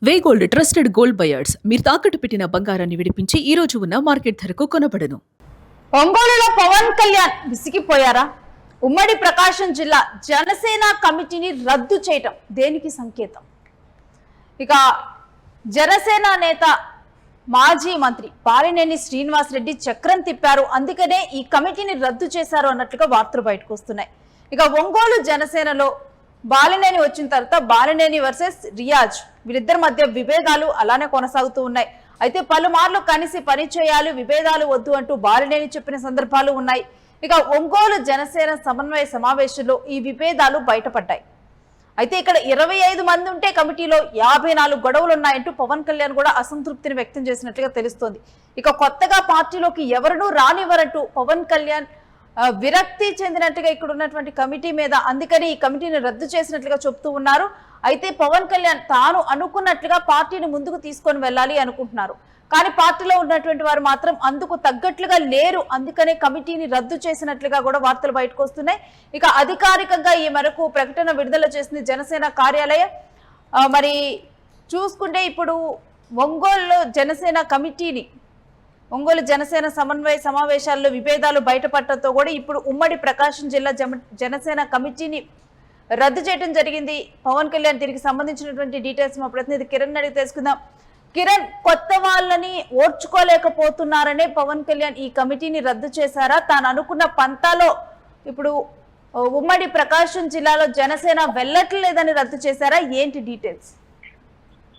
వే gold trusted gold buyers మీరు తాకట్టు పెట్టిన బంగారాన్ని విడిపించి ఈ రోజు ఉన్న మార్కెట్ ధరకు కొనబడను. ఒంగోలులో పవన్ కళ్యాణ్ విసిగిపోయారా? ఉమ్మడి ప్రకాశం జిల్లా జనసేన కమిటీని రద్దు చేయటం దేనికి సంకేతం? ఇక జనసేన నేత మాజీ మంత్రి బాలినేని శ్రీనివాసరెడ్డి చక్రం తిప్పారు, అందుకనే ఈ కమిటీని రద్దు చేశారు అన్నట్లుగా వార్తలు బయటకు వస్తున్నాయి. ఇక ఒంగోలు జనసేనలో బాలినేని వచ్చిన తర్వాత బాలినేని వర్సెస్ రియాజ్ వీరిద్దరి మధ్య విభేదాలు అలానే కొనసాగుతూ ఉన్నాయి. అయితే పలుమార్లు కలిసి పనిచేయాలి, విభేదాలు వద్దు అంటూ బాలినేని చెప్పిన సందర్భాలు ఉన్నాయి. ఇక ఒంగోలు జనసేన సమన్వయ సమావేశంలో ఈ విభేదాలు బయటపడ్డాయి. అయితే ఇక్కడ 25 మంది ఉంటే కమిటీలో 54 గొడవలు ఉన్నాయంటూ పవన్ కళ్యాణ్ కూడా అసంతృప్తిని వ్యక్తం చేసినట్లుగా తెలుస్తోంది. ఇక కొత్తగా పార్టీలోకి ఎవరినూ రానివ్వరంటూ పవన్ కళ్యాణ్ విరక్తి చెందినట్టుగా ఇక్కడ ఉన్నటువంటి కమిటీ మీద, అందుకని ఈ కమిటీని రద్దు చేసినట్లుగా చెప్తూ ఉన్నారు. అయితే పవన్ కళ్యాణ్ తాను అనుకున్నట్లుగా పార్టీని ముందుకు తీసుకొని వెళ్ళాలి అనుకుంటున్నారు, కానీ పార్టీలో ఉన్నటువంటి వారు మాత్రం అందుకు తగ్గట్లుగా లేరు, అందుకనే కమిటీని రద్దు చేసినట్లుగా కూడా వార్తలు బయటకు వస్తున్నాయి. ఇక అధికారికంగా ఈ మేరకు ప్రకటన విడుదల చేసింది జనసేన కార్యాలయం. మరి చూసుకుంటే ఇప్పుడు ఒంగోలు జనసేన సమన్వయ సమావేశాల్లో విభేదాలు బయటపడటంతో కూడా ఇప్పుడు ఉమ్మడి ప్రకాశం జిల్లా జనసేన కమిటీని రద్దు చేయడం జరిగింది. పవన్ కళ్యాణ్ దీనికి సంబంధించినటువంటి డీటెయిల్స్ మా ప్రతినిధి కిరణ్ అడిగి తెలుసుకుందాం. కిరణ్, కొత్త వాళ్ళని ఓర్చుకోలేకపోతున్నారనే పవన్ కళ్యాణ్ ఈ కమిటీని రద్దు చేశారా? తాను అనుకున్న పంతాలో ఇప్పుడు ఉమ్మడి ప్రకాశం జిల్లాలో జనసేన వెళ్ళట్లేదని రద్దు చేశారా? ఏంటి డీటెయిల్స్?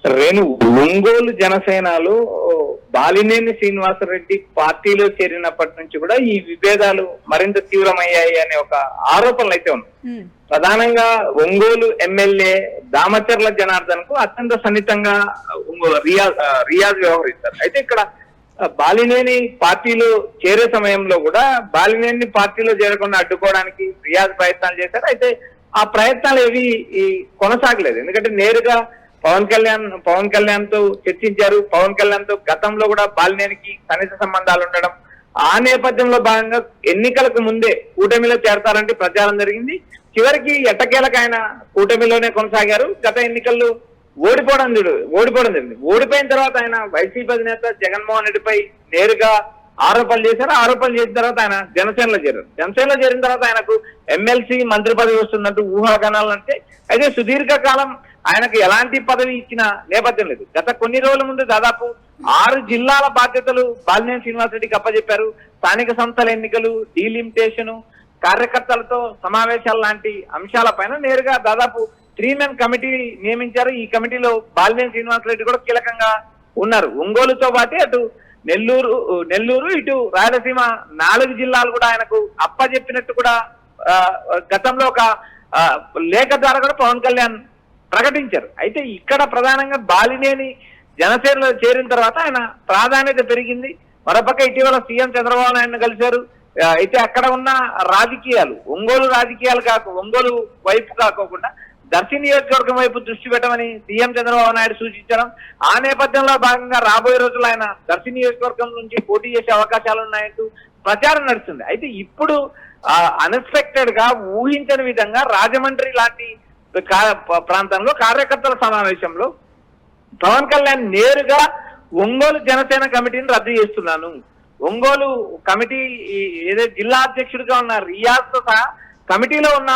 రేణు, ఒంగోలు జనసేనలో బాలినేని శ్రీనివాసరెడ్డి పార్టీలో చేరినప్పటి నుంచి కూడా ఈ విభేదాలు మరింత తీవ్రమయ్యాయి అనే ఒక ఆరోపణలు అయితే ఉన్నాయి. ప్రధానంగా ఒంగోలు ఎమ్మెల్యే దామచర్ల జనార్దన్ కు అత్యంత సన్నిహితంగా రియాజ్ వ్యవహరిస్తారు. అయితే ఇక్కడ బాలినేని పార్టీలో చేరే సమయంలో కూడా బాలినేని పార్టీలో చేరకుండా అడ్డుకోవడానికి రియాజ్ ప్రయత్నాలు చేశారు. అయితే ఆ ప్రయత్నాలు ఏవి కొనసాగలేదు, ఎందుకంటే నేరుగా పవన్ కళ్యాణ్ తో చర్చించారు. పవన్ కళ్యాణ్ తో గతంలో కూడా బాలినేనికి సన్నిహిత సంబంధాలు ఉండడం, ఆ నేపథ్యంలో భాగంగా ఎన్నికలకు ముందే కూటమిలో చేరతారంటే ప్రచారం జరిగింది. చివరికి ఎట్టకేలకు ఆయన కూటమిలోనే కొనసాగారు. గత ఎన్నికల్లో ఓడిపోవడం జరిగింది. ఓడిపోయిన తర్వాత ఆయన వైసీపీ అధినేత జగన్మోహన్ రెడ్డిపై నేరుగా ఆరోపణలు చేశారు. ఆరోపణలు చేసిన తర్వాత ఆయన జనసేనలో చేరిన తర్వాత ఆయనకు ఎమ్మెల్సీ మంత్రి పదవి వస్తున్నట్టు ఊహాగానాలు అంటే, అయితే సుదీర్ఘకాలం ఆయనకు ఎలాంటి పదవి ఇచ్చిన నేపథ్యం లేదు. గత కొన్ని రోజుల ముందు దాదాపు 6 జిల్లాల బాధ్యతలు బాలినేని శ్రీనివాసరెడ్డికి అప్పచెప్పారు. స్థానిక సంస్థల ఎన్నికలు, డీలిమిటేషన్, కార్యకర్తలతో సమావేశాలు లాంటి అంశాలపైన నేరుగా దాదాపు 3 మెన్ కమిటీ నియమించారు. ఈ కమిటీలో బాలినేని శ్రీనివాసరెడ్డి కూడా కీలకంగా ఉన్నారు. ఒంగోలుతో పాటు అటు నెల్లూరు ఇటు రాయలసీమ 4 జిల్లాలు కూడా ఆయనకు అప్పచెప్పినట్టు కూడా గతంలో ఒక లేఖ ద్వారా కూడా పవన్ కళ్యాణ్ ప్రకటించారు. అయితే ఇక్కడ ప్రధానంగా బాలినేని జనసేనలో చేరిన తర్వాత ఆయన ప్రాధాన్యత పెరిగింది. మరోపక్క ఇటీవల సీఎం చంద్రబాబు నాయుడును కలిశారు. అయితే అక్కడ ఉన్న రాజకీయాలు ఒంగోలు వైపు కాకోకుండా దర్శి నియోజకవర్గం వైపు దృష్టి పెట్టమని సీఎం చంద్రబాబు నాయుడు సూచించడం, ఆ నేపథ్యంలో భాగంగా రాబోయే రోజుల్లో ఆయన దర్శి నియోజకవర్గం నుంచి పోటీ చేసే అవకాశాలు ఉన్నాయంటూ ప్రచారం నడుస్తుంది. అయితే ఇప్పుడు అన్ఎక్స్పెక్టెడ్ గా ఊహించని విధంగా రాజమండ్రి లాంటి ప్రాంతంలో కార్యకర్తల సమావేశంలో పవన్ కళ్యాణ్ నేరుగా ఒంగోలు జనసేన కమిటీని రద్దు చేస్తున్నాను, ఒంగోలు కమిటీ ఏదైతే జిల్లా అధ్యక్షుడిగా ఉన్న రియాజ్ తో సహా కమిటీలో ఉన్న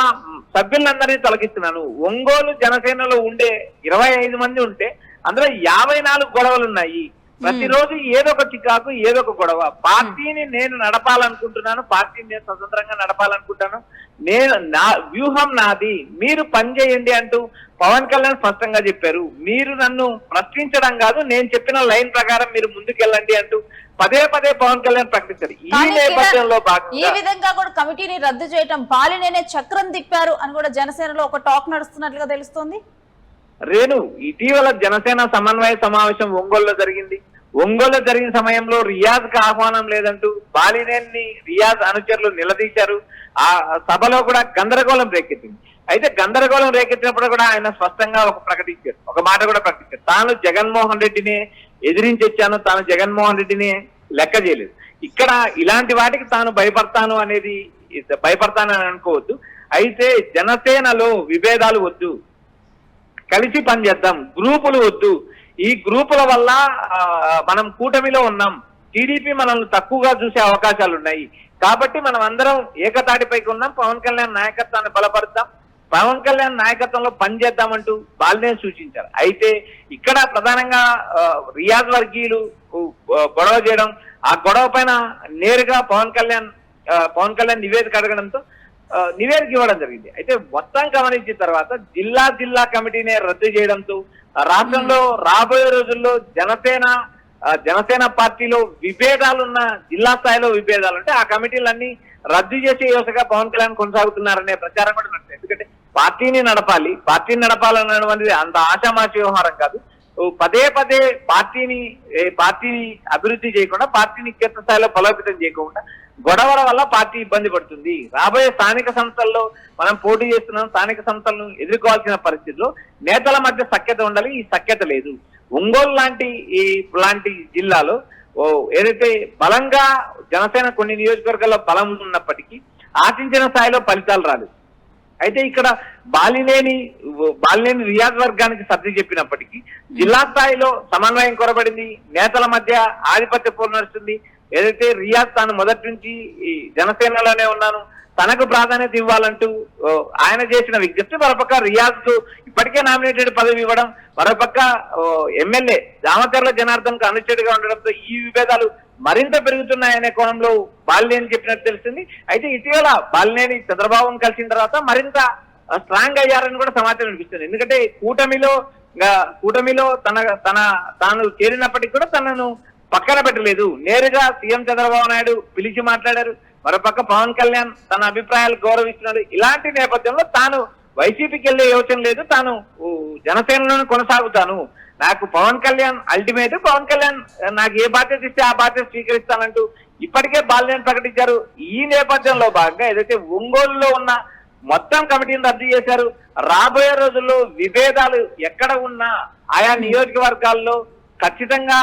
సభ్యులందరినీ తొలగిస్తున్నాను. ఒంగోలు జనసేనలో ఉండే 25 మంది ఉంటే అందులో 54 గొడవలు ఉన్నాయి. ప్రతిరోజు ఏదో ఒక చికాకు, ఏదో ఒక గొడవ. పార్టీని నేను నడపాలనుకుంటున్నాను, పార్టీని నేను స్వతంత్రంగా నడపాలనుకుంటాను, నా వ్యూహం నాది, మీరు పనిచేయండి అంటూ పవన్ కళ్యాణ్ స్పష్టంగా చెప్పారు. మీరు నన్ను ప్రశ్నించడం కాదు, నేను చెప్పిన లైన్ ప్రకారం మీరు ముందుకెళ్ళండి అంటూ పదే పవన్ కళ్యాణ్ ప్రకటించారు. ఈ నేపథ్యంలో ఈ విధంగా కూడా కమిటీని రద్దు చేయటం బాలినేనే చక్రం తిప్పారు అని కూడా జనసేనలో ఒక టాక్ నడుస్తున్నట్లుగా తెలుస్తోంది. రేణు, ఇటీవల జనసేన సమన్వయ సమావేశం ఒంగోలులో జరిగిన సమయంలో రియాజ్ కు ఆహ్వానం లేదంటూ బాలినేని రియాజ్ అనుచరులు నిలదీశారు. ఆ సభలో కూడా గందరగోళం రేకెత్తింది. అయితే గందరగోళం రేకెత్తినప్పుడు కూడా ఆయన స్పష్టంగా ఒక మాట కూడా ప్రకటించారు. తాను జగన్మోహన్ రెడ్డిని ఎదిరించి వచ్చాను, తాను జగన్మోహన్ రెడ్డిని లెక్క చేయలేదు. ఇక్కడ ఇలాంటి వాటికి తాను భయపడతానని అనుకోవద్దు. అయితే జనసేనలో విభేదాలు వద్దు, కలిసి పనిచేద్దాం, గ్రూపులు వద్దు, ఈ గ్రూపుల వల్ల మనం కూటమిలో ఉన్నాం, టీడీపీ మనల్ని తక్కువగా చూసే అవకాశాలు ఉన్నాయి, కాబట్టి మనం అందరం ఏకతాటిపైకి ఉన్నాం, పవన్ కళ్యాణ్ నాయకత్వాన్ని బలపరుద్దాం, పవన్ కళ్యాణ్ నాయకత్వంలో పనిచేద్దామంటూ బాలినేని సూచించారు. అయితే ఇక్కడ ప్రధానంగా రియాజ్ వర్గీయులు గొడవ చేయడం, ఆ గొడవ పైన నేరుగా పవన్ కళ్యాణ్ నివేదిక అడగడంతో నివేదిక ఇవ్వడం జరిగింది. అయితే మొత్తం గమనించిన తర్వాత జిల్లా కమిటీనే రద్దు చేయడంతో రాష్ట్రంలో రాబోయే రోజుల్లో జనసేన పార్టీలో విభేదాలున్న, జిల్లా స్థాయిలో విభేదాలు ఉంటే ఆ కమిటీలన్నీ రద్దు చేసే యోసగా పవన్ కళ్యాణ్ కొనసాగుతున్నారనే ప్రచారం కూడా నడుస్తుంది. ఎందుకంటే పార్టీని నడపాలన్నది అంత ఆషామాషి వ్యవహారం కాదు. పదే పార్టీని అభివృద్ధి చేయకుండా, పార్టీని క్షేత్ర స్థాయిలో బలోపేతం చేయకుండా గొడవల వల్ల పార్టీ ఇబ్బంది పడుతుంది. రాబోయే స్థానిక సంస్థల్లో మనం పోటీ చేస్తున్నాం, స్థానిక సంస్థలను ఎదుర్కోవాల్సిన పరిస్థితిలో నేతల మధ్య సఖ్యత ఉండాలి. ఈ సఖ్యత లేదు. ఒంగోలు లాంటి జిల్లాలో ఏదైతే బలంగా జనసేన కొన్ని నియోజకవర్గాల్లో బలం ఉన్నప్పటికీ ఆశించిన స్థాయిలో ఫలితాలు రాలేదు. అయితే ఇక్కడ బాలినేని రియాజ్ వర్గానికి సర్ది చెప్పినప్పటికీ జిల్లా స్థాయిలో సమన్వయం కొరబడింది, నేతల మధ్య ఆధిపత్య పోరు నడుస్తుంది. ఏదైతే రియాజ్ తాను మొదటి నుంచి ఈ జనసేనలోనే ఉన్నాను, తనకు ప్రాధాన్యత ఇవ్వాలంటూ ఆయన చేసిన విజ్ఞప్తి, మరోపక్క రియాజ్ కు ఇప్పటికే నామినేటెడ్ పదవి ఇవ్వడం, మరోపక్క ఎమ్మెల్యే దామచర్ల జనార్దన్ కు అనుచరుడిగా ఉండడంతో ఈ విభేదాలు మరింత పెరుగుతున్నాయనే కోణంలో బాలినేని చెప్పినట్టు తెలిసింది. అయితే ఇటీవల బాలినేని చంద్రబాబును కలిసిన తర్వాత మరింత స్ట్రాంగ్ అయ్యారని కూడా సమాచారం అనిపిస్తుంది. ఎందుకంటే కూటమిలో తాను చేరినప్పటికీ కూడా తనను పక్కన పెట్టలేదు. నేరుగా సీఎం చంద్రబాబు నాయుడు పిలిచి మాట్లాడారు. మరోపక్క పవన్ కళ్యాణ్ తన అభిప్రాయాలు గౌరవిస్తున్నాడు. ఇలాంటి నేపథ్యంలో తాను వైసీపీకి వెళ్లే యోచన లేదు, తాను జనసేనలోనే కొనసాగుతాను, నాకు పవన్ కళ్యాణ్ అల్టిమేట్, పవన్ కళ్యాణ్ నాకు ఏ బాధ్యత ఇస్తే ఆ బాధ్యత స్వీకరిస్తానంటూ ఇప్పటికే బాలినేని ప్రకటించారు. ఈ నేపథ్యంలో భాగంగా ఏదైతే ఒంగోలులో ఉన్న మొత్తం కమిటీని రద్దు చేశారు. రాబోయే రోజుల్లో విభేదాలు ఎక్కడ ఉన్నా ఆయా నియోజకవర్గాల్లో ఖచ్చితంగా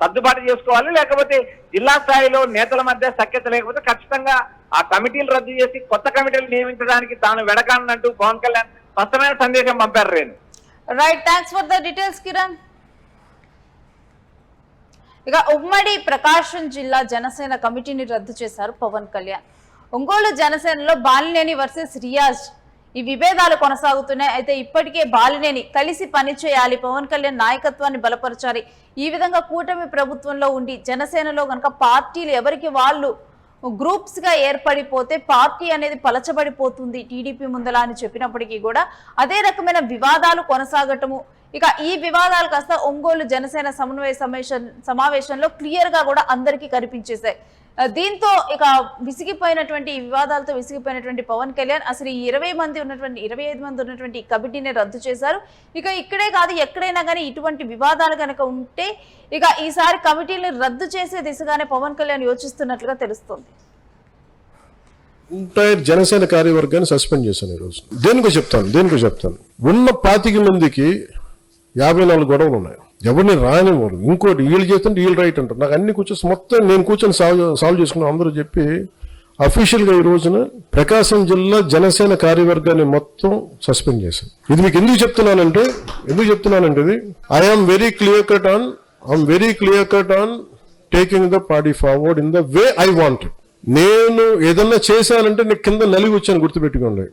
సర్దుబాటు చేసుకోవాలి, లేకపోతే జిల్లా స్థాయిలో నేతల మధ్య సఖ్యత లేకపోతే ఖచ్చితంగా ఆ కమిటీలు రద్దు చేసి కొత్త కమిటీలు నియమించడానికి తాను వెడకానంటూ పవన్ కళ్యాణ్ స్పష్టమైన సందేశం పంపారు. Renu, right, thanks for the details Kiran. ఇక ఉమ్మడి ప్రకాశం జిల్లా జనసేన కమిటీని రద్దు చేశారు పవన్ కళ్యాణ్. ఒంగోలు జనసేనలో బాలినేని వర్సెస్ రియాజ్ ఈ విభేదాలు కొనసాగుతున్నాయి. అయితే ఇప్పటికే బాలినేని కలిసి పనిచేయాలి, పవన్ కళ్యాణ్ నాయకత్వాన్ని బలపరచాలి, ఈ విధంగా కూటమి ప్రభుత్వంలో ఉండి జనసేనలో కనుక పార్టీలు ఎవరికి వాళ్ళు గ్రూప్స్ గా ఏర్పడిపోతే పార్టీ అనేది పలచబడిపోతుంది టీడీపీ ముందలా అని చెప్పినప్పటికీ కూడా అదే రకమైన వివాదాలు కొనసాగటము. ఇక ఈ వివాదాలు కాస్త ఒంగోలు జనసేన సమన్వయ సమావేశంలో క్లియర్ గా కూడా అందరికీ కనిపించేశాయి. దీంతో ఇక విసిగిపోయినటువంటి ఈ వివాదాలతో విసిగిపోయినటువంటి పవన్ కళ్యాణ్ అసలు ఈ 25 మంది ఉన్నటువంటి ఈ కమిటీని రద్దు చేశారు. ఇక ఇక్కడే కాదు ఎక్కడైనా కానీ ఇటువంటి వివాదాలు కనుక ఉంటే ఇక ఈసారి కమిటీని రద్దు చేసే దిశగానే పవన్ కళ్యాణ్ యోచిస్తున్నట్లుగా తెలుస్తుంది. ఎంటైర్ జనసేన కార్యవర్గాన్ని సస్పెండ్ చేశాను ఈరోజు. దేనికో చెప్తాను. ఉన్న 25 మందికి 54 గొడవలు ఉన్నాయి. ఎవరిని రానివ్వరు. ఇంకోటి వీళ్ళు చేస్తుంటే వీళ్ళు రైట్ అంటారు. నాకు అన్ని కూర్చొని మొత్తం నేను కూర్చొని సాల్వ్ చేసుకున్నాను అందరూ చెప్పి అఫీషియల్ గా ఈ రోజున ప్రకాశం జిల్లా జనసేన కార్యవర్గాన్ని మొత్తం సస్పెండ్ చేశాను. ఇది మీకు ఎందుకు చెప్తున్నానంటే ఇది I'm very clear cut on taking the party forward in the way I wanted. నేను ఏదన్నా చేశానంటే నేను కింద నలిగి వచ్చాను, గుర్తుపెట్టుకోండి.